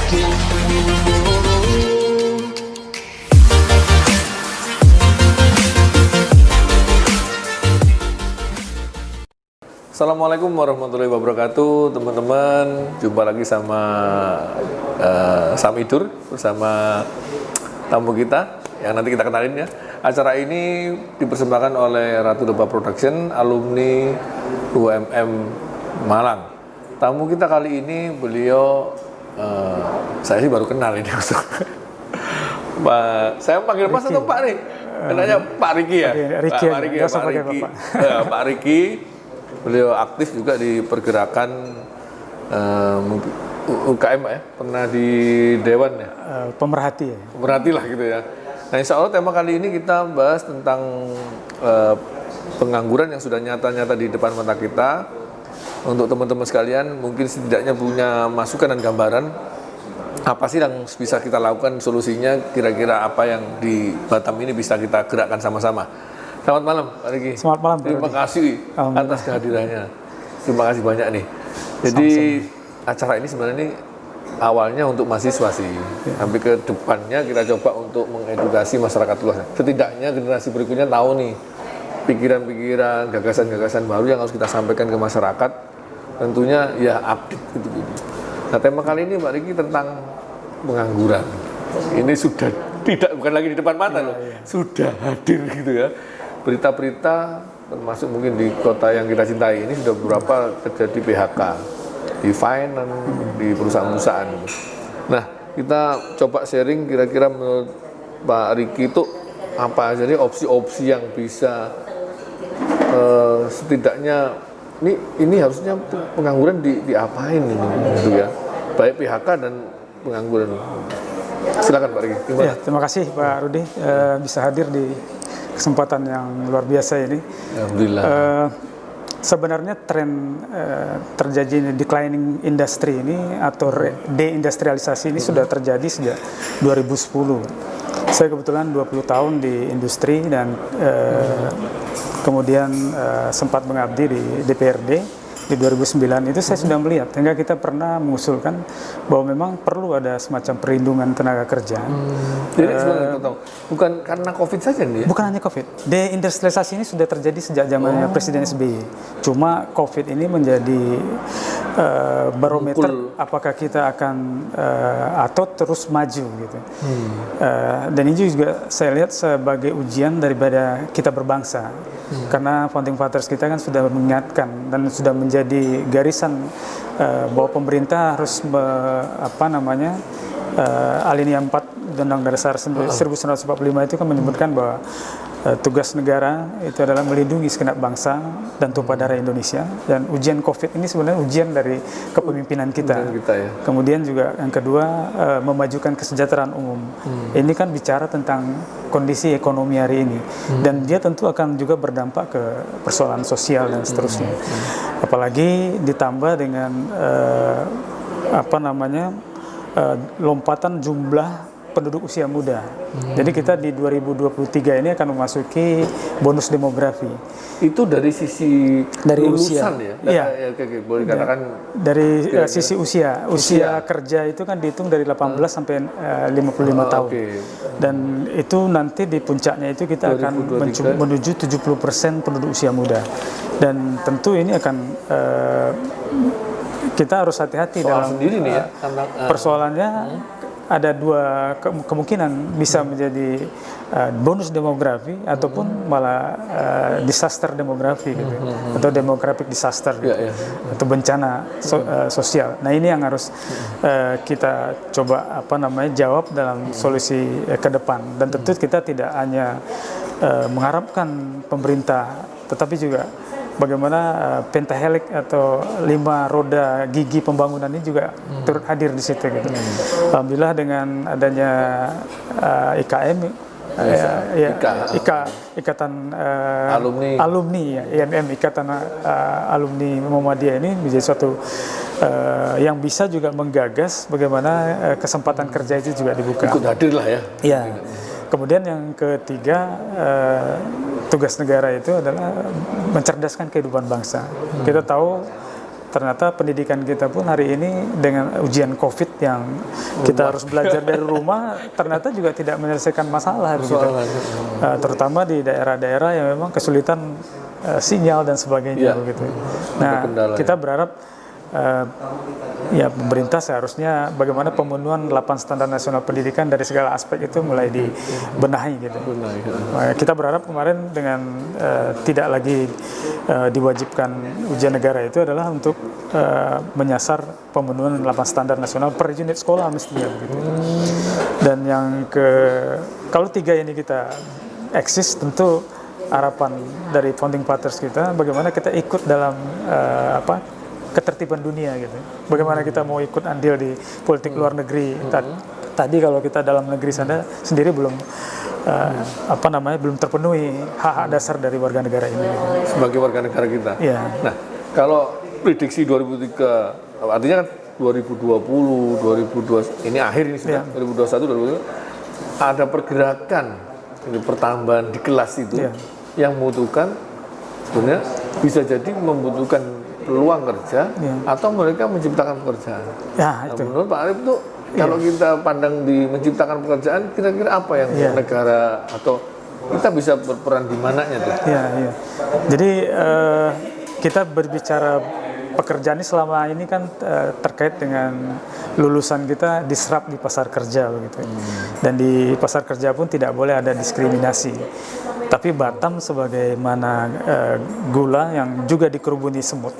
Assalamualaikum warahmatullahi wabarakatuh, teman-teman. Jumpa lagi sama Samidur bersama tamu kita yang nanti kita kenalin ya. Acara ini dipersembahkan oleh Ratu Lebah Production, alumni UMM Malang. Tamu kita kali ini beliau, saya sih baru kenal ini. Pak, saya panggil Mas atau Pak nih? Kenanya Pak Riki ya? Pak Riki. Beliau aktif juga di pergerakan UKM ya, pernah di Dewan ya? Pemerhati ya? Pemerhati lah gitu ya. Nah insya Allah tema kali ini kita bahas tentang pengangguran yang sudah nyata-nyata di depan mata kita. Untuk teman-teman sekalian mungkin setidaknya punya masukan dan gambaran apa sih yang bisa kita lakukan, solusinya kira-kira apa yang di Batam ini bisa kita gerakkan sama-sama. Selamat malam, Pak Riki. Selamat malam, Pak Terima kasih atas kehadirannya. Terima kasih banyak nih. Jadi acara ini sebenarnya ini awalnya untuk mahasiswa sih. Sampai ke depannya kita coba untuk mengedukasi masyarakat luas. Setidaknya generasi berikutnya tahu nih pikiran-pikiran, gagasan-gagasan baru yang harus kita sampaikan ke masyarakat. Tentunya ya update gitu-gitu. Nah tema kali ini Pak Riki tentang pengangguran. Ini sudah bukan lagi di depan mata loh, sudah hadir gitu ya. Berita-berita termasuk mungkin di kota yang kita cintai ini sudah beberapa terjadi PHK di finance, di perusahaan-perusahaan. Nah, kita coba sharing kira-kira menurut Pak Riki itu apa aja nih opsi-opsi yang bisa setidaknya ini harusnya pengangguran diapain ini gitu ya. Baik PHK dan pengangguran. Silakan Pak Riki. Ya, terima kasih Pak Rudi bisa hadir di kesempatan yang luar biasa ini. Alhamdulillah. Sebenarnya tren terjadi declining industry ini atau deindustrialisasi ini sudah terjadi sejak 2010. Saya kebetulan 20 tahun di industri dan kemudian sempat mengabdi di DPRD. Di 2009 itu saya sudah melihat, sehingga kita pernah mengusulkan bahwa memang perlu ada semacam perlindungan tenaga kerja. Jadi bukan karena COVID saja nih ya? Bukan hanya COVID. Deindustrialisasi ini sudah terjadi sejak zamannya Presiden SBY. Cuma COVID ini menjadi barometer apakah kita akan atau terus maju gitu. Dan ini juga saya lihat sebagai ujian daripada kita berbangsa. Karena founding fathers kita kan sudah mengingatkan dan sudah menjadi garisan bahwa pemerintah harus alinea 4 Undang-Undang Dasar 1945 itu kan menyebutkan bahwa tugas negara itu adalah melindungi segenap bangsa dan tumpah darah Indonesia, dan ujian COVID ini sebenarnya ujian dari kepemimpinan kita ya. Kemudian juga yang kedua memajukan kesejahteraan umum. Ini kan bicara tentang kondisi ekonomi hari ini dan dia tentu akan juga berdampak ke persoalan sosial dan seterusnya. Apalagi ditambah dengan lompatan jumlah penduduk usia muda. Jadi kita di 2023 ini akan memasuki bonus demografi. Itu dari sisi usia ya? Iya. Boleh katakan dari sisi usia kerja itu kan dihitung dari 18 sampai 55 tahun. Dan itu nanti di puncaknya itu kita akan menuju 70% penduduk usia muda. Dan tentu ini akan kita harus hati-hati dalam sendiri nih ya, persoalannya. Ada dua kemungkinan, bisa menjadi bonus demografi ataupun malah disaster demografi gitu, atau demographic disaster gitu, atau bencana sosial. Nah ini yang harus kita coba jawab dalam solusi ke depan. Dan tentu kita tidak hanya mengharapkan pemerintah, tetapi juga bagaimana pentahelix atau 5 roda gigi pembangunan ini juga turut hadir di situ gitu. Alhamdulillah dengan adanya IKM, Ikatan Alumni ya, IMM, Ikatan Alumni Muhammadiyah ini menjadi suatu yang bisa juga menggagas bagaimana kesempatan kerja itu juga dibuka. Ikut hadir lah ya. Iya. Kemudian yang ketiga, tugas negara itu adalah mencerdaskan kehidupan bangsa. Kita tahu ternyata pendidikan kita pun hari ini dengan ujian COVID yang kita harus belajar dari rumah, ternyata juga tidak menyelesaikan masalah begitu. Terutama di daerah-daerah yang memang kesulitan sinyal dan sebagainya begitu. Nah, kita berharap ya pemerintah seharusnya bagaimana pemenuhan 8 standar nasional pendidikan dari segala aspek itu mulai dibenahi gitu. Kita berharap kemarin dengan tidak lagi diwajibkan ujian negara itu adalah untuk menyasar pemenuhan 8 standar nasional per unit sekolah mestinya gitu. Dan yang kalau 3 ini kita eksis, tentu harapan dari founding fathers kita bagaimana kita ikut dalam ketertiban dunia gitu. Bagaimana kita mau ikut andil di politik luar negeri. Tadi kalau kita dalam negeri sana sendiri belum belum terpenuhi hak-hak dasar dari warga negara ini. Sebagai warga negara kita. Ya. Nah, kalau prediksi 2003 artinya kan 2020, 2020 ini akhir ini sudah 2021, 2022 ada pergerakan ini pertambahan di kelas itu yang membutuhkan sebenarnya bisa jadi membutuhkan peluang kerja atau mereka menciptakan pekerjaan. Nah, menurut Pak Arief itu kalau kita pandang di menciptakan pekerjaan, kira-kira apa yang negara atau kita bisa berperan di mananya tuh? Jadi kita berbicara pekerjaan ini selama ini kan terkait dengan lulusan kita diserap di pasar kerja begitu. Dan di pasar kerja pun tidak boleh ada diskriminasi. Tapi Batam sebagaimana gula yang juga dikerubuni semut,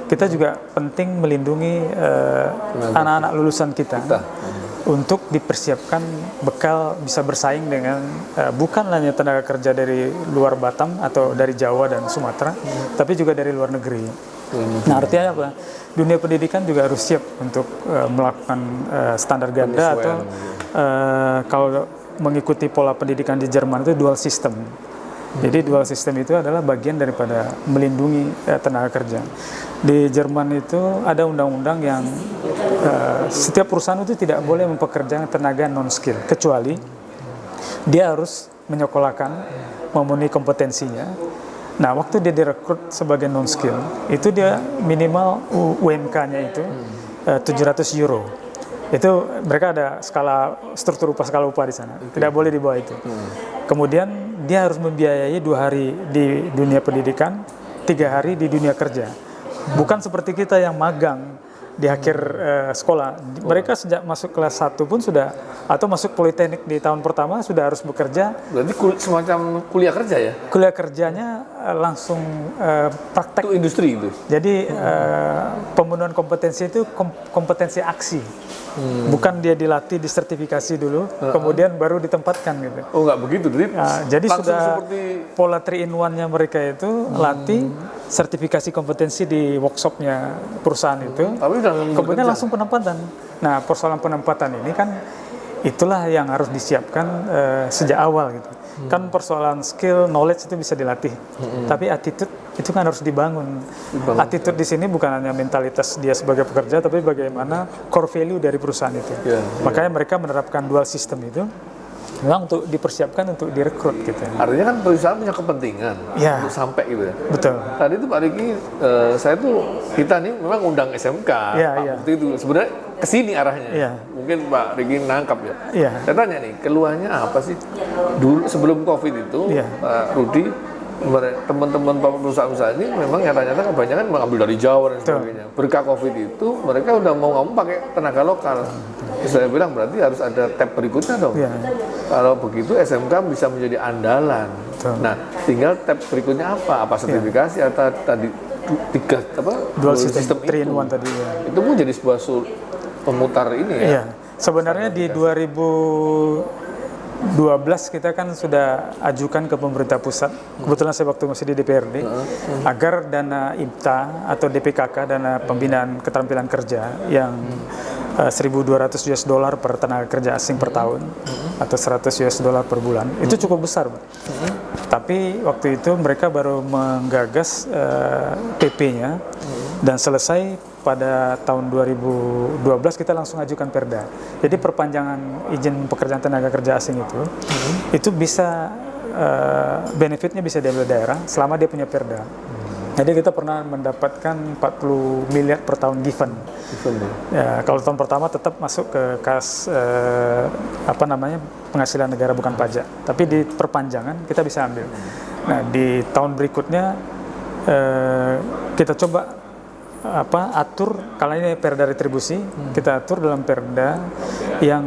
kita juga penting melindungi anak-anak lulusan kita untuk dipersiapkan bekal bisa bersaing dengan bukan hanya tenaga kerja dari luar Batam atau dari Jawa dan Sumatera, tapi juga dari luar negeri. Nah, artinya apa? Dunia pendidikan juga harus siap untuk melakukan standar ganda atau kalau mengikuti pola pendidikan di Jerman itu dual system. Jadi dual system itu adalah bagian daripada melindungi tenaga kerja. Di Jerman itu ada undang-undang yang setiap perusahaan itu tidak boleh mempekerjakan tenaga non-skill, kecuali dia harus menyekolahkan, memenuhi kompetensinya. Nah, waktu dia direkrut sebagai non-skill, itu dia minimal UMK-nya itu 700 euro. Itu mereka ada struktur skala upah di sana, tidak boleh di bawah itu. Kemudian dia harus membiayai 2 hari di dunia pendidikan, 3 hari di dunia kerja. Bukan seperti kita yang magang di akhir sekolah. Mereka sejak masuk kelas 1 pun sudah, atau masuk politeknik di tahun pertama sudah harus bekerja. Berarti semacam kuliah kerja ya? Kuliah kerjanya langsung praktek. Itu industri itu? Jadi pemenuhan kompetensi itu kompetensi aksi. Bukan dia dilatih, disertifikasi dulu, kemudian baru ditempatkan gitu. Oh, nggak begitu, jadi sudah pola 3-in-1-nya mereka itu latih, sertifikasi kompetensi di workshopnya perusahaan itu, kemudian langsung penempatan. Nah, persoalan penempatan ini kan itulah yang harus disiapkan sejak awal gitu. Kan persoalan skill, knowledge itu bisa dilatih, tapi attitude itu kan harus dibangun. Attitude di sini bukan hanya mentalitas dia sebagai pekerja, tapi bagaimana core value dari perusahaan itu. Makanya mereka menerapkan dual system itu memang untuk dipersiapkan untuk direkrut gitu. Artinya kan perusahaan punya kepentingan untuk sampai gitu ya. Betul. Tadi itu Pak Riki, kita nih memang undang SMK, Pak itu sebenarnya kesini arahnya. Mungkin Pak Riki nangkap ya. Saya tanya nih, keluhannya apa sih? Dulu sebelum COVID itu, Pak Rudi, teman-teman perusahaan-perusahaan ini memang nyata-nyata kebanyakan mengambil dari Jawa dan sebagainya. Berkah COVID itu, mereka udah mau ngomong pakai tenaga lokal. Saya bilang berarti harus ada tab berikutnya dong. Kalau begitu SMK bisa menjadi andalan. Nah, tinggal tab berikutnya apa? Apa sertifikasi atau tadi dual system 3-in-1 tadi ya. Itu pun jadi sebuah pemutar ini ya. Sebenarnya di 2012 kita kan sudah ajukan ke pemerintah pusat, kebetulan saya waktu masih di DPRD, agar dana IPTA atau DPKK, dana pembinaan keterampilan kerja yang $1.200 per tenaga kerja asing per tahun atau $100 per bulan, itu cukup besar, Pak. Tapi waktu itu mereka baru menggagas PP-nya dan selesai pada tahun 2012 kita langsung ajukan Perda. Jadi perpanjangan izin pekerjaan tenaga kerja asing itu bisa benefitnya bisa diambil daerah selama dia punya Perda. Jadi kita pernah mendapatkan 40 miliar per tahun given. Ya, kalau tahun pertama tetap masuk ke kas penghasilan negara bukan pajak. Tapi di perpanjangan kita bisa ambil. Nah di tahun berikutnya kita coba atur, kalau ini perda retribusi, kita atur dalam perda yang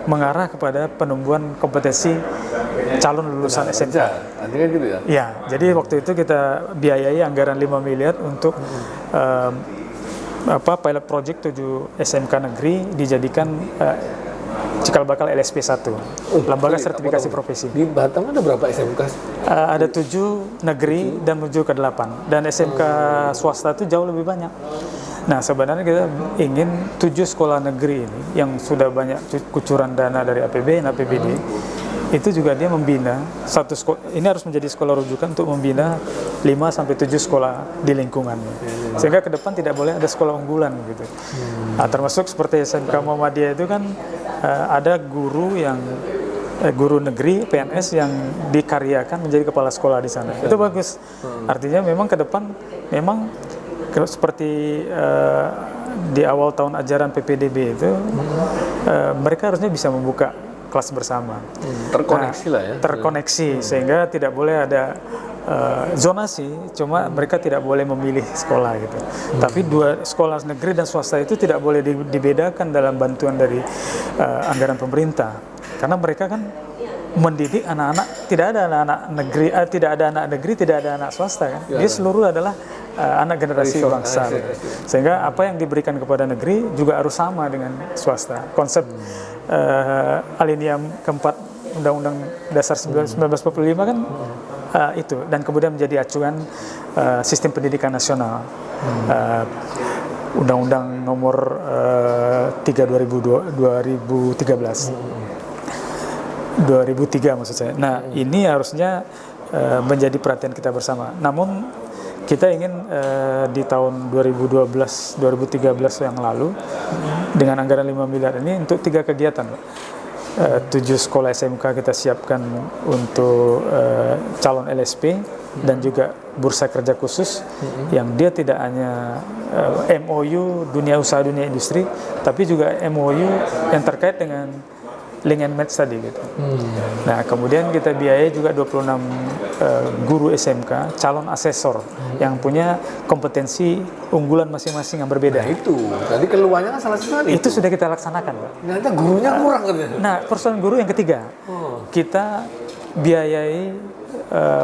mengarah kepada penumbuhan kompetensi calon lulusan SMK. Artinya gitu ya? Ya, jadi waktu itu kita biayai anggaran 5 miliar untuk pilot project 7 SMK negeri dijadikan cikal bakal LSP 1, Lembaga Sertifikasi Profesi. Di Batam ada berapa SMK? Ada 7 negeri dan menuju ke 8. Dan SMK swasta itu jauh lebih banyak. Nah, sebenarnya kita ingin 7 sekolah negeri ini yang sudah banyak kucuran dana dari APBN, APBD, itu juga dia membina satu sekolah. Ini harus menjadi sekolah rujukan untuk membina 5-7 sekolah di lingkungannya. Sehingga ke depan tidak boleh ada sekolah unggulan gitu. Nah, termasuk seperti SMK Muhammadiyah itu kan ada guru guru negeri PNS yang dikaryakan menjadi kepala sekolah di sana. Itu bagus. Artinya memang ke depan memang seperti di awal tahun ajaran PPDB itu mereka harusnya bisa membuka kelas bersama. Terkoneksi lah ya. Terkoneksi sehingga tidak boleh ada zonasi, cuma mereka tidak boleh memilih sekolah gitu. Tapi 2 sekolah negeri dan swasta itu tidak boleh dibedakan dalam bantuan dari anggaran pemerintah. Karena mereka kan mendidik anak-anak, tidak ada anak negeri, tidak ada anak negeri, tidak ada anak swasta kan. Dia seluruh adalah anak generasi bangsa. Sehingga apa yang diberikan kepada negeri juga harus sama dengan swasta. Konsep alinea keempat Undang-Undang Dasar 1945 kan itu, dan kemudian menjadi acuan sistem pendidikan nasional. Undang-Undang nomor 3 2003 maksud saya. Nah, ini harusnya menjadi perhatian kita bersama. Namun kita ingin di tahun 2012-2013 yang lalu dengan anggaran 5 miliar ini untuk 3 kegiatan, 7 sekolah SMK kita siapkan untuk calon LSP dan juga bursa kerja khusus yang dia tidak hanya MOU dunia usaha dunia industri, tapi juga MOU yang terkait dengan link and match tadi gitu. Nah, kemudian kita biayai juga 26 guru SMK, calon asesor yang punya kompetensi unggulan masing-masing yang berbeda. Nah, itu tadi keluarnya kan salah satu itu sudah kita laksanakan, Pak. Ternyata gurunya kurang katanya. Nah, persoalan guru yang ketiga, kita biayai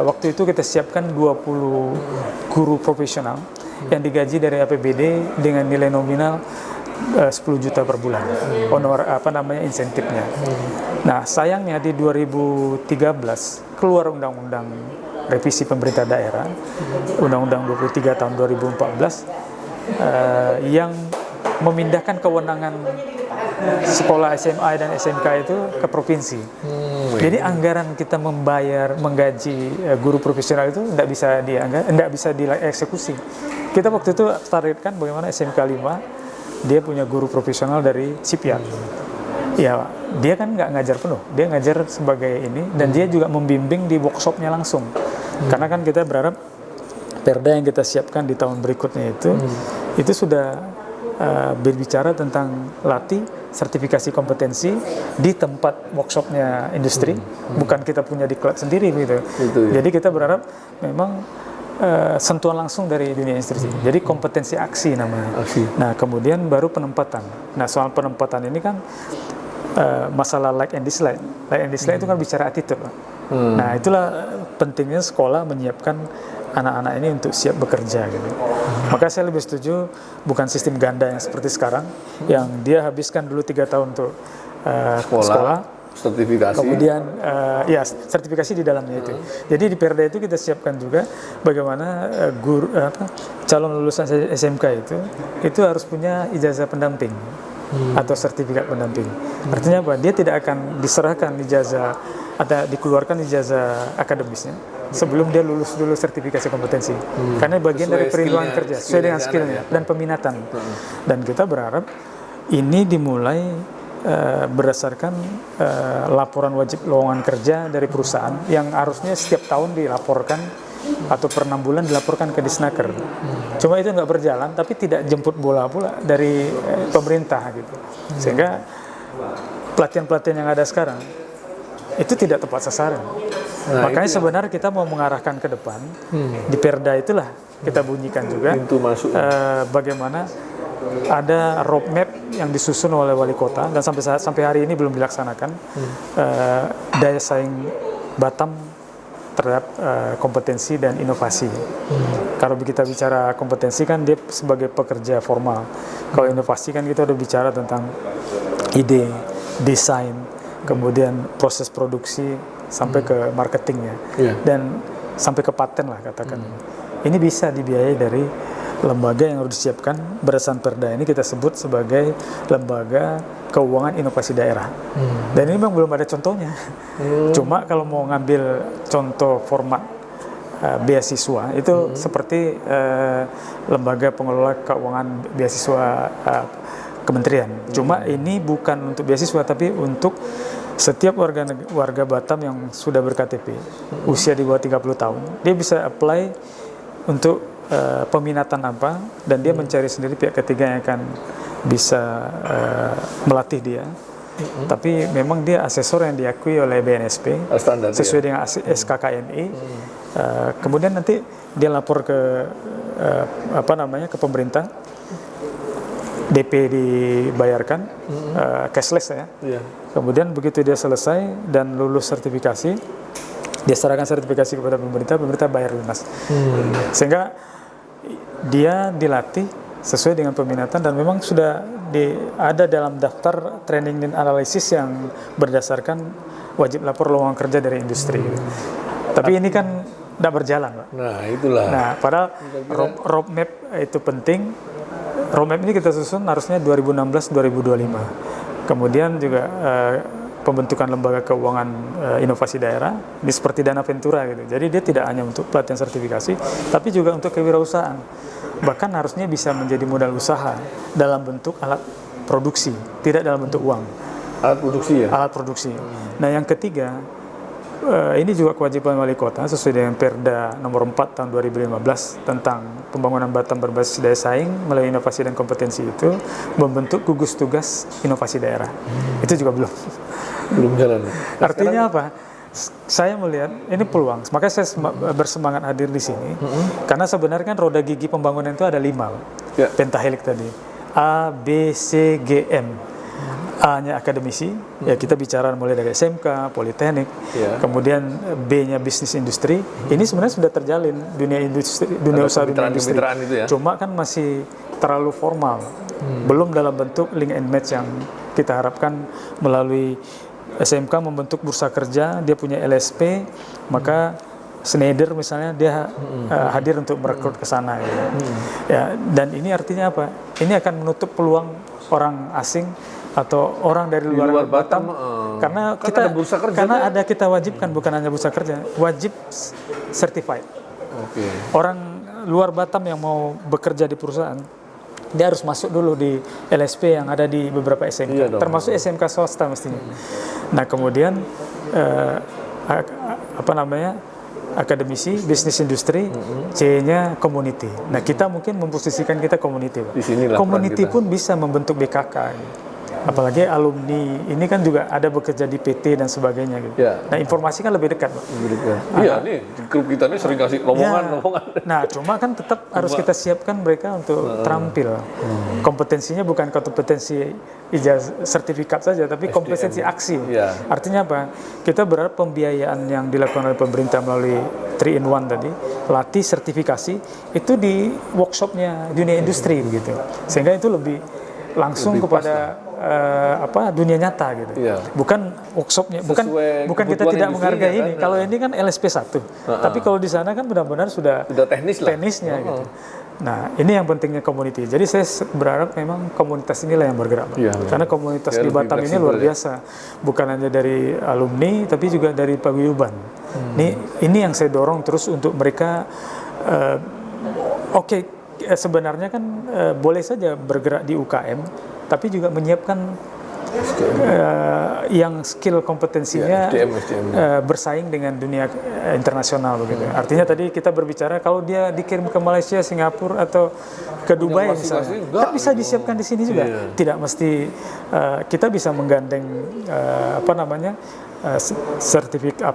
waktu itu kita siapkan 20 guru profesional yang digaji dari APBD dengan nilai nominal 10 juta per bulan, honor insentifnya. Nah, sayangnya di 2013 keluar undang-undang revisi pemerintah daerah, Undang-Undang 23 tahun 2014 yang memindahkan kewenangan sekolah SMA dan SMK itu ke provinsi. Jadi anggaran kita menggaji guru profesional itu tidak bisa dieksekusi. Kita waktu itu targetkan bagaimana SMK 5 dia punya guru profesional dari Cipiat. Ya, dia kan nggak ngajar penuh, dia ngajar sebagai ini, dan dia juga membimbing di workshopnya langsung. Karena kan kita berharap perda yang kita siapkan di tahun berikutnya itu sudah berbicara tentang latih sertifikasi kompetensi di tempat workshopnya industri, bukan kita punya diklat sendiri gitu. Jadi kita berharap memang sentuhan langsung dari dunia industri. Jadi kompetensi aksi namanya. Nah, kemudian baru penempatan. Nah, soal penempatan ini kan masalah like and dislike. Like and dislike itu kan bicara attitude, Pak. Nah, itulah pentingnya sekolah menyiapkan anak-anak ini untuk siap bekerja gitu. Maka saya lebih setuju bukan sistem ganda yang seperti sekarang, yang dia habiskan dulu 3 tahun untuk sekolah, sertifikasi. Kemudian sertifikasi di dalamnya itu. Jadi di Perda itu kita siapkan juga bagaimana calon lulusan SMK itu harus punya ijazah pendamping atau sertifikat pendamping. Artinya apa? Dia tidak akan diserahkan ijazah atau dikeluarkan ijazah akademisnya sebelum dia lulus dulu sertifikasi kompetensi. Karena bagian dari perlindungan kerja sesuai dengan skillnya dan peminatan. Dan kita berharap ini dimulai berdasarkan laporan wajib lowongan kerja dari perusahaan yang harusnya setiap tahun dilaporkan atau per 6 bulan dilaporkan ke Disnaker. Cuma itu nggak berjalan, tapi tidak jemput bola pula dari pemerintah gitu. Sehingga pelatihan-pelatihan yang ada sekarang itu tidak tepat sasaran. Makanya sebenarnya kita mau mengarahkan ke depan di Perda itulah kita bunyikan juga pintu masuk bagaimana ada roadmap yang disusun oleh wali kota dan sampai hari ini belum dilaksanakan daya saing Batam terhadap kompetensi dan inovasi. Kalau kita bicara kompetensi kan dia sebagai pekerja formal. Kalau inovasi kan kita udah bicara tentang ide, desain, kemudian proses produksi sampai ke marketingnya dan sampai ke paten lah katakan. Ini bisa dibiayai dari lembaga yang harus disiapkan berdasarkan Perda ini kita sebut sebagai lembaga keuangan inovasi daerah. Dan ini memang belum ada contohnya. Cuma kalau mau ngambil contoh format beasiswa itu seperti lembaga pengelola keuangan beasiswa kementerian. Cuma ini bukan untuk beasiswa tapi untuk setiap warga Batam yang sudah ber-KTP usia di bawah 30 tahun, dia bisa apply untuk peminatan apa dan dia mencari sendiri pihak ketiga yang akan bisa melatih dia. Tapi memang dia asesor yang diakui oleh BNSP sesuai dengan SKKNI. Kemudian nanti dia lapor ke ke pemerintah. DP dibayarkan cashless ya. Kemudian begitu dia selesai dan lulus sertifikasi, dia serahkan sertifikasi kepada pemerintah bayar lunas. Sehingga dia dilatih sesuai dengan peminatan dan memang sudah ada dalam daftar training dan analisis yang berdasarkan wajib lapor lowongan kerja dari industri. Tapi ini kan tidak berjalan, Pak. Nah, itulah. Nah, padahal roadmap itu penting. Roadmap ini kita susun harusnya 2016-2025. Kemudian juga pembentukan lembaga keuangan inovasi daerah, ini seperti Dana Ventura gitu. Jadi dia tidak hanya untuk pelatihan sertifikasi, tapi juga untuk kewirausahaan. Bahkan harusnya bisa menjadi modal usaha dalam bentuk alat produksi, tidak dalam bentuk uang. Alat produksi ya? Alat produksi. Nah yang ketiga, ini juga kewajiban wali kota sesuai dengan Perda nomor 4 tahun 2015 tentang pembangunan Batam berbasis daya saing melalui inovasi dan kompetensi itu membentuk gugus tugas inovasi daerah. Itu juga belum jalan. Artinya apa? Saya melihat ini peluang. Makanya saya bersemangat hadir di sini karena sebenarnya kan roda gigi pembangunan itu ada 5 pentahelik tadi. A, B, C, G, M. A-nya akademisi, ya kita bicara mulai dari SMK, Politeknik, kemudian B-nya bisnis industri. Ini sebenarnya sudah terjalin dunia industri, dunia usaha dunia industri. Itu ya? Cuma kan masih terlalu formal, belum dalam bentuk link and match yang kita harapkan melalui SMK membentuk bursa kerja, dia punya LSP, maka Schneider misalnya dia hadir untuk merekrut ke sana. Ya, dan ini artinya apa? Ini akan menutup peluang orang asing atau orang dari luar Batam karena kita ada bursa kerja ada kita wajibkan bukan hanya bursa kerja, wajib certified. Orang luar Batam yang mau bekerja di perusahaan dia harus masuk dulu di LSP yang ada di beberapa SMK, termasuk SMK swasta mestinya. Nah kemudian akademisi, bisnis industri, C-nya community. Nah kita mungkin memposisikan kita community. Community pun bisa membentuk BKK. Apalagi alumni ini kan juga ada bekerja di PT dan sebagainya gitu. Nah informasi kan lebih dekat. Iya nih di grup kita ini sering kasih omongan. Nah cuma kan tetap harus kita siapkan mereka untuk terampil. Kompetensinya bukan kompetensi ijazah sertifikat saja, tapi kompetensi aksi. Artinya apa? Kita berharap pembiayaan yang dilakukan oleh pemerintah melalui 3-in-1 tadi, latih sertifikasi itu di workshopnya dunia industri gitu. Sehingga itu lebih langsung kepada dunia nyata gitu. Bukan workshopnya, bukan kita tidak menghargai ini. Kalau ini kan LSP 1. Tapi kalau di sana kan benar-benar sudah teknisnya gitu. Nah, ini yang pentingnya community. Jadi saya berharap memang komunitas inilah yang bergerak. Karena komunitas di Batam ini luar biasa. Bukan hanya dari alumni tapi juga dari paguyuban. Ini yang saya dorong terus untuk mereka sebenarnya kan boleh saja bergerak di UKM, tapi juga menyiapkan yang skill kompetensinya SDM. bersaing dengan dunia internasional begitu. Artinya tadi kita berbicara kalau dia dikirim ke Malaysia, Singapura atau ke Dubai misalnya, kan bisa disiapkan di sini juga. Tidak mesti kita bisa menggandeng sertifikat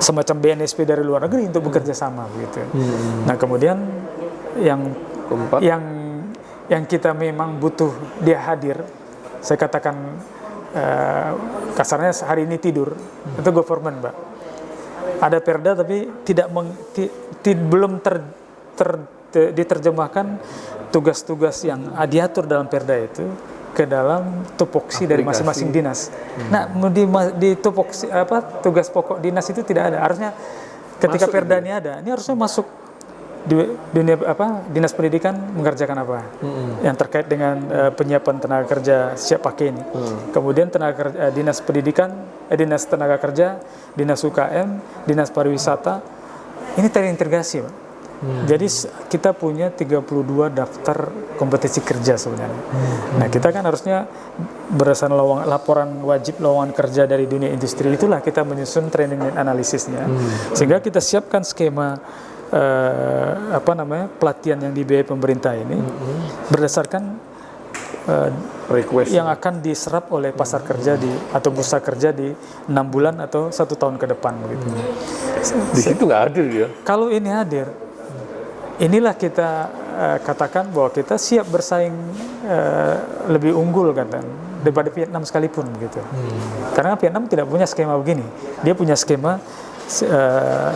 semacam BNSP dari luar negeri untuk bekerja sama begitu. Nah kemudian yang kita memang butuh dia hadir, saya katakan kasarnya hari ini tidur, itu government, Mbak. Ada perda tapi belum diterjemahkan tugas-tugas yang diatur dalam perda itu ke dalam tupoksi dari masing-masing dinas. Nah, di tupoksi tugas pokok dinas itu tidak ada. Harusnya ketika perda ini ada, ini harusnya masuk di dunia dinas pendidikan mengerjakan apa yang terkait dengan penyiapan tenaga kerja siap pakai ini. Kemudian dinas pendidikan, dinas tenaga kerja, dinas UKM, dinas pariwisata ini terintegrasi, Pak. Jadi kita punya 32 daftar kompetensi kerja sebenarnya. Nah kita kan harusnya berdasarkan laporan wajib lowongan kerja dari dunia industri, itulah kita menyusun training dan analisisnya, sehingga kita siapkan skema pelatihan yang dibiayai pemerintah ini berdasarkan yang akan diserap oleh pasar kerja atau bursa kerja di 6 bulan atau 1 tahun ke depan begitu. Di situ nggak hadir ya? Kalau ini hadir, inilah kita katakan bahwa kita siap bersaing lebih unggul daripada Vietnam sekalipun begitu. Karena Vietnam tidak punya skema begini. Dia punya skema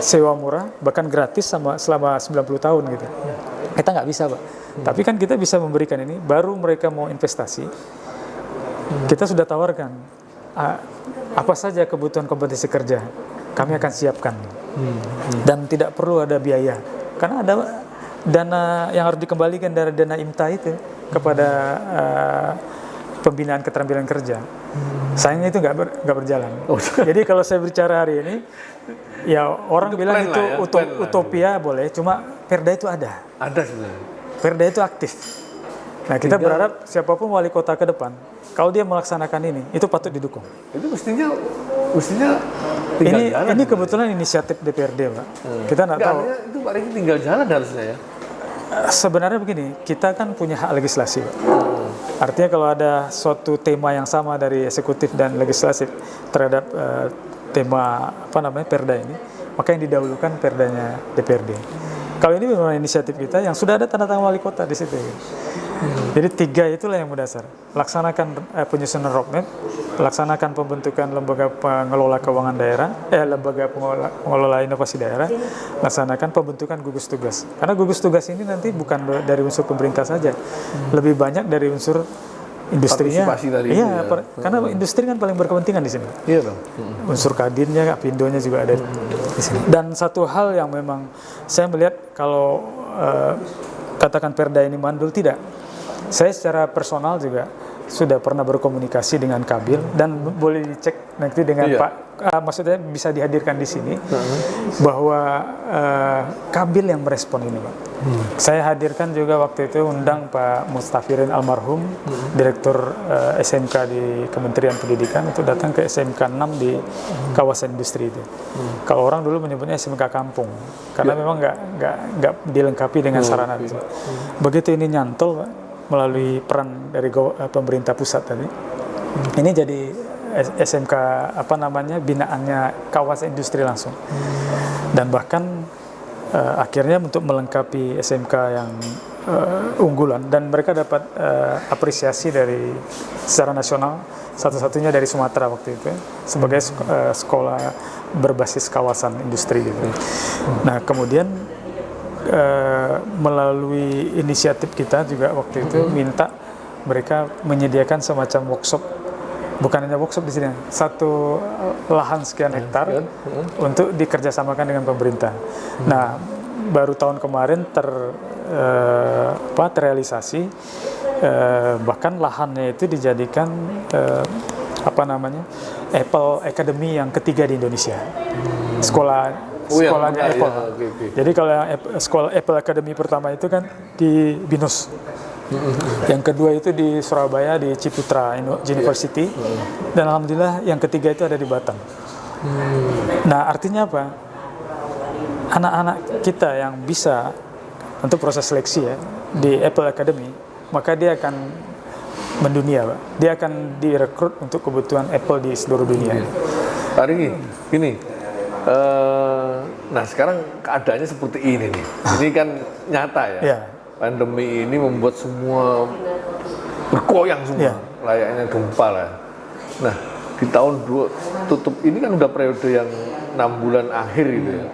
sewa murah bahkan gratis selama 90 tahun gitu. Kita nggak bisa, Pak. Tapi kan kita bisa memberikan ini. Baru mereka mau investasi, kita sudah tawarkan apa saja kebutuhan kompetensi kerja kami akan siapkan, dan tidak perlu ada biaya karena ada dana yang harus dikembalikan dari dana IMTA itu kepada pembinaan keterampilan kerja. Sayangnya itu nggak berjalan. Jadi kalau saya bicara hari ini, ya orang bilang itu utopia boleh, cuma perda itu ada. Ada sebenarnya. Perda itu aktif. Nah kita berharap siapapun wali kota ke depan, kalau dia melaksanakan ini, itu patut didukung. Itu mestinya tinggal jalan. Ini kebetulan inisiatif DPRD, Pak. Kita nggak tahu. Itu Pak Riki tinggal jalan harusnya ya. Sebenarnya begini, kita kan punya hak legislasi, Pak. Artinya kalau ada suatu tema yang sama dari eksekutif dan legislatif terhadap tema perda ini, maka yang didahulukan perdanya DPRD. Kalau ini memang inisiatif kita yang sudah ada tanda tangan wali kota di situ. Jadi 3 itulah yang mendasar. Laksanakan penyusunan roadmap, laksanakan pembentukan lembaga pengelola keuangan daerah, lembaga pengelola inovasi daerah, laksanakan pembentukan gugus tugas. Karena gugus tugas ini nanti bukan dari unsur pemerintah saja, lebih banyak dari unsur industrinya. Karena industri kan paling berkepentingan di sini. Iya dong. Unsur kadinnya, apindonya juga ada di sini. Dan satu hal yang memang saya melihat kalau katakan perda ini mandul, tidak. Saya secara personal juga sudah pernah berkomunikasi dengan Kabil dan boleh dicek nanti dengan Pak, maksudnya bisa dihadirkan di sini bahwa Kabil yang merespon ini, Pak. Saya hadirkan juga waktu itu undang Pak Mustafirin almarhum, Direktur SMK di Kementerian Pendidikan, itu datang ke SMK 6 di kawasan industri itu. Kalau orang dulu menyebutnya SMK kampung, karena memang nggak dilengkapi dengan sarana itu. Begitu ini nyantol, Pak, melalui peran dari pemerintah pusat tadi, ini jadi SMK binaannya kawasan industri langsung. Dan bahkan akhirnya untuk melengkapi SMK yang unggulan, dan mereka dapat apresiasi dari secara nasional, satu-satunya dari Sumatera waktu itu sebagai sekolah berbasis kawasan industri gitu. Nah kemudian melalui inisiatif kita juga waktu itu minta mereka menyediakan semacam workshop, bukan hanya workshop di sini, satu lahan sekian hektar untuk dikerjasamakan dengan pemerintah. Nah baru tahun kemarin terrealisasi, bahkan lahannya itu dijadikan Apple Academy yang ketiga di Indonesia. Sekolahnya Apple. Jadi kalau yang sekolah Apple Academy pertama itu kan di Binus. Yang kedua itu di Surabaya di Ciputra University, dan alhamdulillah yang ketiga itu ada di Batam. Nah, artinya apa? Anak-anak kita yang bisa untuk proses seleksi ya di Apple Academy, maka dia akan mendunia, Pak. Dia akan direkrut untuk kebutuhan Apple di seluruh dunia. Pak Riki, gini, nah sekarang keadaannya seperti ini nih. Ini kan nyata ya. Ya. Pandemi ini membuat semua bergoyang semua, Ya. layaknya gempa lah. Nah, di tahun tutup ini kan udah periode yang 6 bulan akhir gitu ya.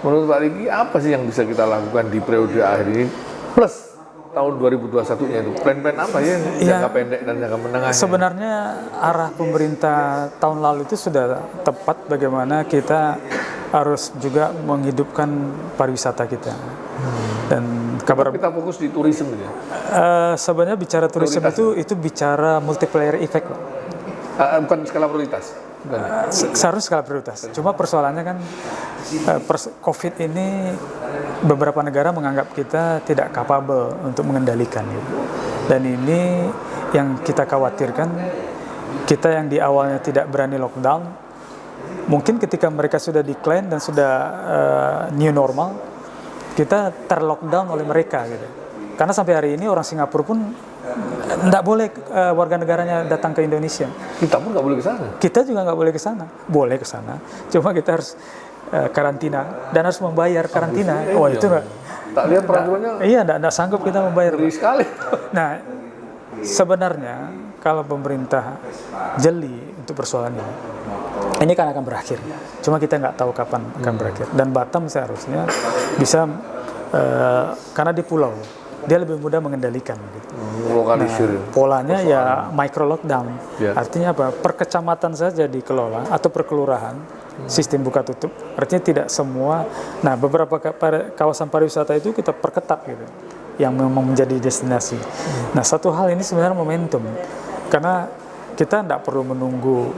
Menurut Pak Riki, apa sih yang bisa kita lakukan di periode akhir ini plus tahun 2021-nya itu? Plan-plan apa ya jangka pendek dan jangka menengah? Sebenarnya arah pemerintah tahun lalu itu sudah tepat, bagaimana kita harus juga menghidupkan pariwisata kita. Dan kabar kita fokus di turisme ya. Sebenarnya bicara turisme itu bicara multiplier effect, Pak. Bukan skala prioritas. Seharusnya skala prioritas. Cuma persoalannya kan COVID ini beberapa negara menganggap kita tidak capable untuk mengendalikan gitu. Dan ini yang kita khawatirkan, kita yang di awalnya tidak berani lockdown, mungkin ketika mereka sudah decline dan sudah new normal, kita terlockdown oleh mereka gitu. Karena sampai hari ini orang Singapura pun tidak boleh warga negaranya datang ke Indonesia. Kita pun nggak boleh ke sana. Kita juga nggak boleh ke sana. Boleh ke sana, cuma kita harus karantina dan harus membayar karantina. Oh itu nggak. Tak lihat peraturannya. Iya, nggak sanggup kita membayar. Ngeri sekali. Nah, sebenarnya kalau pemerintah jeli untuk persoalan ini kan akan berakhir. Cuma kita nggak tahu kapan akan berakhir. Dan Batam seharusnya bisa karena di pulau, dia lebih mudah mengendalikan. Gitu. Lokalisir. Nah, polanya ya micro lockdown. Ya. Artinya apa? Per kecamatan saja dikelola atau per kelurahan, sistem buka tutup. Artinya tidak semua. Nah, beberapa kawasan pariwisata itu kita perketat gitu, yang memang menjadi destinasi. Nah, satu hal ini sebenarnya momentum, karena kita tidak perlu menunggu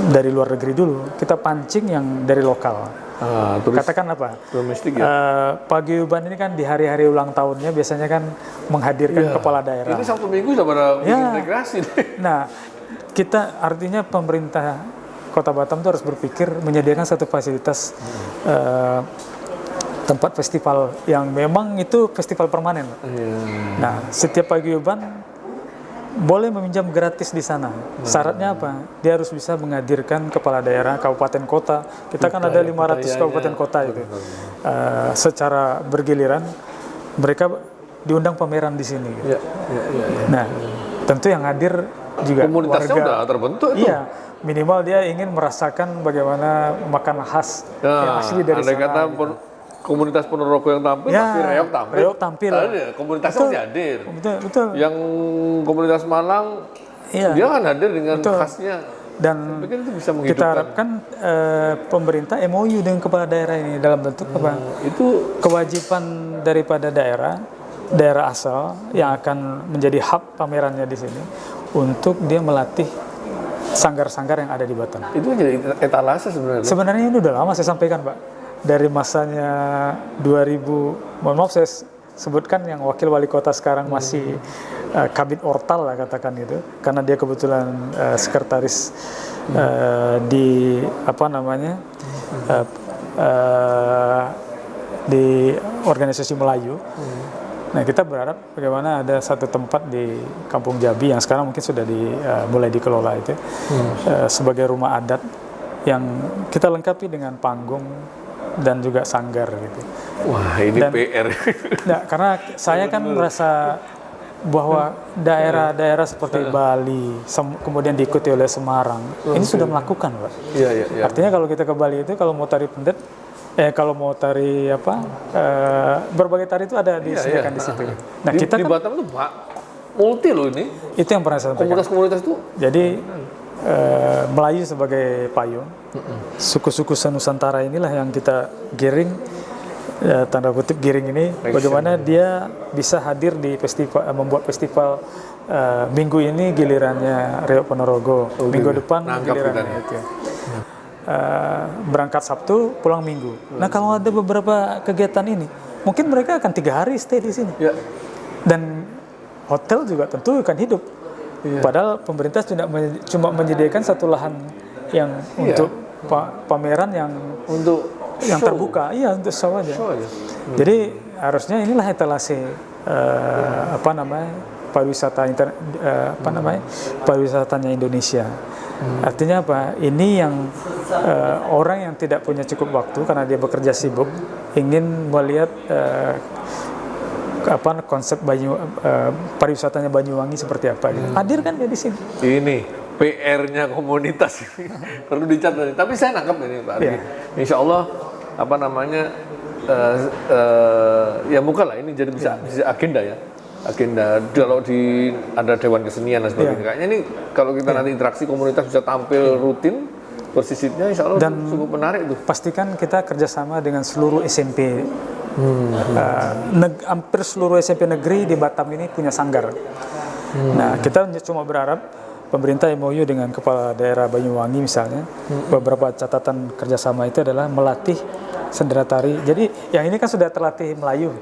dari luar negeri dulu. Kita pancing yang dari lokal. Katakan apa? Domestik ya. Paguyuban ini kan di hari-hari ulang tahunnya biasanya kan menghadirkan kepala daerah. Ini Sabtu Minggu sudah pada bikin rekreasi. Nah, kita artinya pemerintah Kota Batam itu harus berpikir menyediakan satu fasilitas tempat festival yang memang itu festival permanen. Nah, setiap paguyuban boleh meminjam gratis di sana. Syaratnya apa? Dia harus bisa menghadirkan kepala daerah, kabupaten kota. Kita kan ada 500 kabupaten kota itu. Secara bergiliran mereka diundang pameran di sini. Gitu. Nah, tentu yang hadir juga komunitasnya warga. udah terbentuk itu. Iya, minimal dia ingin merasakan bagaimana makan khas yang asli dari sana. Kata komunitas Ponorogo yang tampil, tapi Reok tampil. Komunitasnya masih hadir. Betul. Yang komunitas Malang, dia kan hadir dengan khasnya. Dan itu bisa menghidupkan. kita harapkan pemerintah MOU dengan kepala daerah ini dalam bentuk apa? Itu kewajiban daripada daerah asal yang akan menjadi hub pamerannya di sini untuk dia melatih sanggar-sanggar yang ada di Batam. Itu jadi etalase sebenarnya. Sebenarnya ini udah lama saya sampaikan, Pak. Dari masanya 2000, mohon maaf saya sebutkan yang wakil wali kota sekarang masih Kabid Ortal lah katakan gitu, karena dia kebetulan sekretaris di apa namanya di organisasi Melayu. Nah, kita berharap bagaimana ada satu tempat di Kampung Jabi yang sekarang mungkin sudah mulai dikelola itu sebagai rumah adat yang kita lengkapi dengan panggung dan juga sanggar gitu. Wah, ini PR. Nah, karena saya kan merasa bahwa daerah-daerah seperti Bali, kemudian diikuti oleh Semarang, ini sudah melakukan, Pak. Iya. Artinya kalau kita ke Bali itu kalau mau tari pendet, kalau mau tari apa, berbagai tari itu ada disediakan di situ. Nah, kita di kan Batam itu multi loh ini. Itu yang pernah saya sampaikan. Komunitas-komunitas itu. Jadi Melayu sebagai payung, suku-suku senusantara inilah yang kita giring, tanda kutip giring ini, bagaimana dia bisa hadir di festival, membuat festival. Minggu ini gilirannya Reok Ponorogo, minggu depan gilirannya itu. Berangkat Sabtu, pulang Minggu. Nah, kalau ada beberapa kegiatan ini, mungkin mereka akan 3 hari stay di sini. Dan hotel juga tentu akan hidup. Padahal pemerintah cuma menyediakan satu lahan yang untuk pameran yang untuk terbuka, untuk show aja. Jadi harusnya inilah etalase pariwisatanya Indonesia. Artinya apa? Ini yang orang yang tidak punya cukup waktu karena dia bekerja sibuk ingin melihat konsep pariwisatanya Banyuwangi seperti apa. Hadir kan dia di sini. Ini PR-nya komunitas ini perlu dicatat. Tapi saya nangkep ini Pak Argi. Insya Allah ya bukan lah ini jadi bisa agenda ya. Agenda kalau ada Dewan Kesenian dan sebagainya. Kayaknya ini kalau kita nanti interaksi komunitas bisa tampil rutin persisitnya, insya Allah dan cukup menarik tuh. Pastikan kita kerjasama dengan seluruh SMP. Hampir seluruh SMP negeri di Batam ini punya sanggar. Nah, kita cuma berharap pemerintah MOU dengan kepala daerah Banyuwangi misalnya, beberapa catatan kerjasama itu adalah melatih sendera tari. Jadi yang ini kan sudah terlatih Melayu.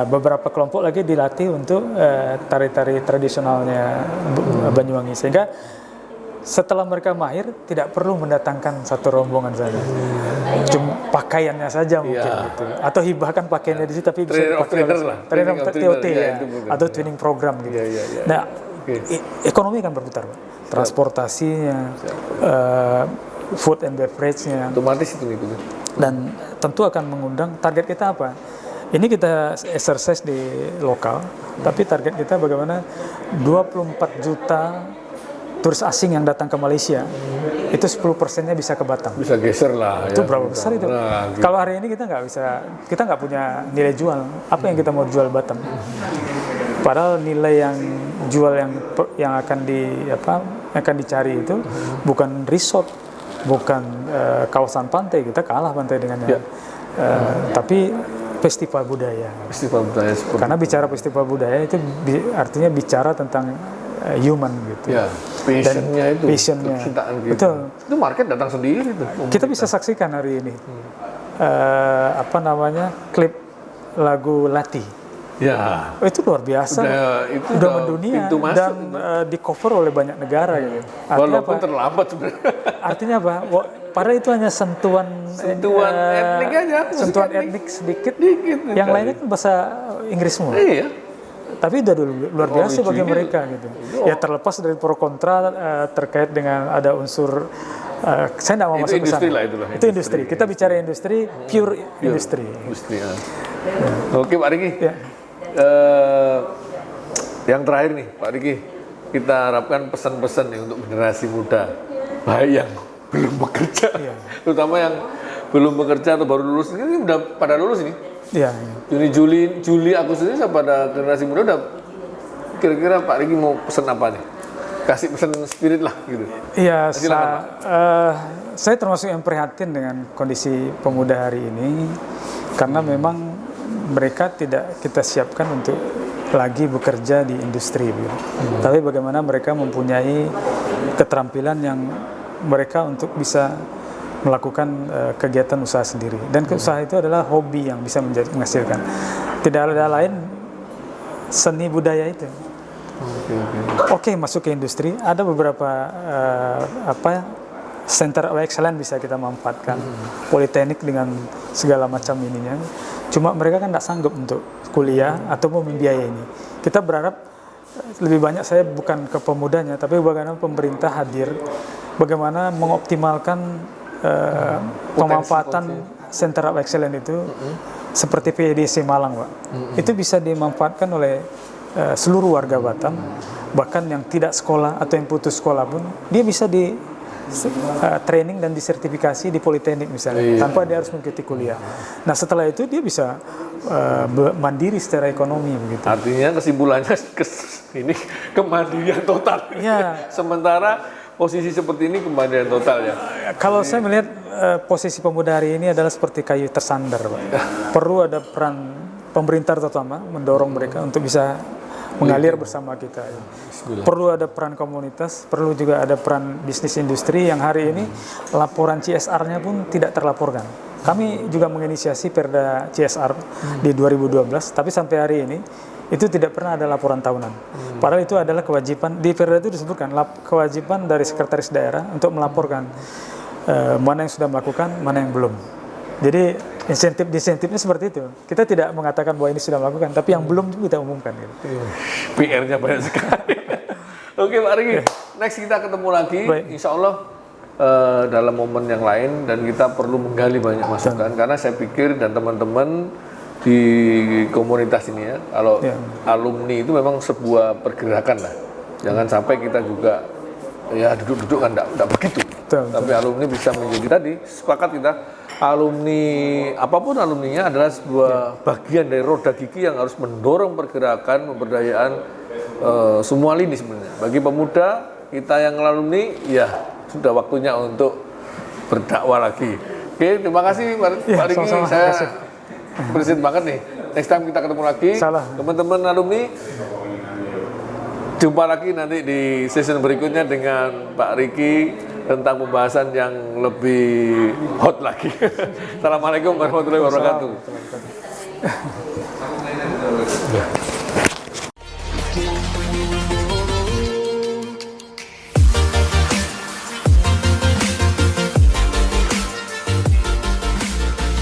Beberapa kelompok lagi dilatih untuk tari-tari tradisionalnya Banyuwangi, sehingga setelah mereka mahir tidak perlu mendatangkan satu rombongan saja, cuma pakaiannya saja mungkin gitu, atau hibahkan pakaiannya di situ tapi bisa dipakai training of TOT atau training program gitu. Nah, ekonomi akan berputar, transportasinya, food and beverage-nya, otomatis itu gitu. Dan tentu akan mengundang. Target kita apa? Ini kita exercise di lokal, tapi target kita bagaimana 24 juta turis asing yang datang ke Malaysia, itu 10%-nya bisa ke Batam. Bisa geser lah. Itu berapa besar itu? Nah, gitu. Kalau hari ini kita nggak punya nilai jual. Apa yang kita mau jual Batam? Padahal nilai yang jual yang akan dicari itu bukan resort, bukan kawasan pantai. Kita kalah pantai dengannya. Tapi festival budaya. Festival budaya. Karena bicara festival budaya itu artinya bicara tentang human gitu. Ya, passionnya itu. Passionnya. Gitu. Betul. Itu market datang sendiri tuh. Kita bisa saksikan hari ini. Klip lagu Lati. Ya. Itu luar biasa. Udah mendunia dan di cover oleh banyak negara gitu. Walaupun terlambat sebenarnya. Artinya apa? Padahal itu hanya sentuhan etnik aja. Sentuhan etnik sedikit. Yang lainnya kan bahasa Inggris semua. Iya. Tapi udah luar biasa bagi mereka gitu. Ya terlepas dari pro kontra terkait dengan ada unsur saya tidak mau masuk ke sana. Itu industri. Kita bicara industri, pure industri. Oke Pak Riki. Ya. Yang terakhir nih Pak Riki, kita harapkan pesan-pesan nih untuk generasi muda, baik yang belum bekerja, terutama yang belum bekerja atau baru lulus, ini udah pada lulus ini. Juli, Agustus ini pada generasi muda udah, kira-kira Pak Riki mau pesan apa nih? Kasih pesan spirit lah gitu. Iya, saya termasuk yang prihatin dengan kondisi pemuda hari ini, karena memang mereka tidak kita siapkan untuk lagi bekerja di industri. Tapi bagaimana mereka mempunyai keterampilan yang mereka untuk bisa melakukan kegiatan usaha sendiri, dan usaha itu adalah hobi yang bisa menghasilkan. Tidak ada lain seni budaya itu. Oke, masuk ke industri, ada beberapa center of excellence bisa kita manfaatkan, politeknik dengan segala macam ininya. Cuma mereka kan tidak sanggup untuk kuliah atau membiayai ini. Kita berharap lebih banyak, saya bukan ke pemudanya, tapi bagaimana pemerintah hadir, bagaimana mengoptimalkan pemanfaatan Center of Excellence itu, seperti PDC Malang, Pak. Itu bisa dimanfaatkan oleh seluruh warga Batam, bahkan yang tidak sekolah atau yang putus sekolah pun, dia bisa di training dan disertifikasi di politeknik misalnya, tanpa dia harus mengikuti kuliah. Nah setelah itu dia bisa mandiri secara ekonomi begitu. Artinya kesimpulannya ini kemandirian total. Sementara posisi seperti ini kemandirian total ya. Kalau saya melihat posisi pemuda hari ini adalah seperti kayu tersandar, Pak. Perlu ada peran pemerintah terutama mendorong mereka untuk bisa mengalir bersama kita. Perlu ada peran komunitas, perlu juga ada peran bisnis industri yang hari ini laporan CSR-nya pun tidak terlaporkan. Kami juga menginisiasi Perda CSR di 2012, tapi sampai hari ini itu tidak pernah ada laporan tahunan. Padahal itu adalah kewajiban, di Perda itu disebutkan kewajiban dari sekretaris daerah untuk melaporkan mana yang sudah melakukan, mana yang belum. Jadi insentifnya seperti itu. Kita tidak mengatakan bahwa ini sudah melakukan, tapi yang belum kita umumkan. Gitu. PR-nya banyak sekali. Oke Pak Riki, next kita ketemu lagi, insya Allah dalam momen yang lain, dan kita perlu menggali banyak masukan, karena saya pikir dan teman-teman di komunitas ini ya, kalau alumni itu memang sebuah pergerakan lah. Jangan sampai kita juga ya duduk-duduk kan enggak begitu. Tapi alumni bisa menjadi tadi, sepakat kita, alumni apapun alumninya adalah sebuah bagian dari roda gigi yang harus mendorong pergerakan, pemberdayaan semua lini sebenarnya. Bagi pemuda kita yang alumni, ya sudah waktunya untuk berdakwah lagi. Oke, terima kasih Pak Riki. Saya bersyukur banget nih. Next time kita ketemu lagi. Teman-teman alumni, jumpa lagi nanti di season berikutnya dengan Pak Riki tentang pembahasan yang lebih hot lagi. Assalamualaikum warahmatullahi wabarakatuh.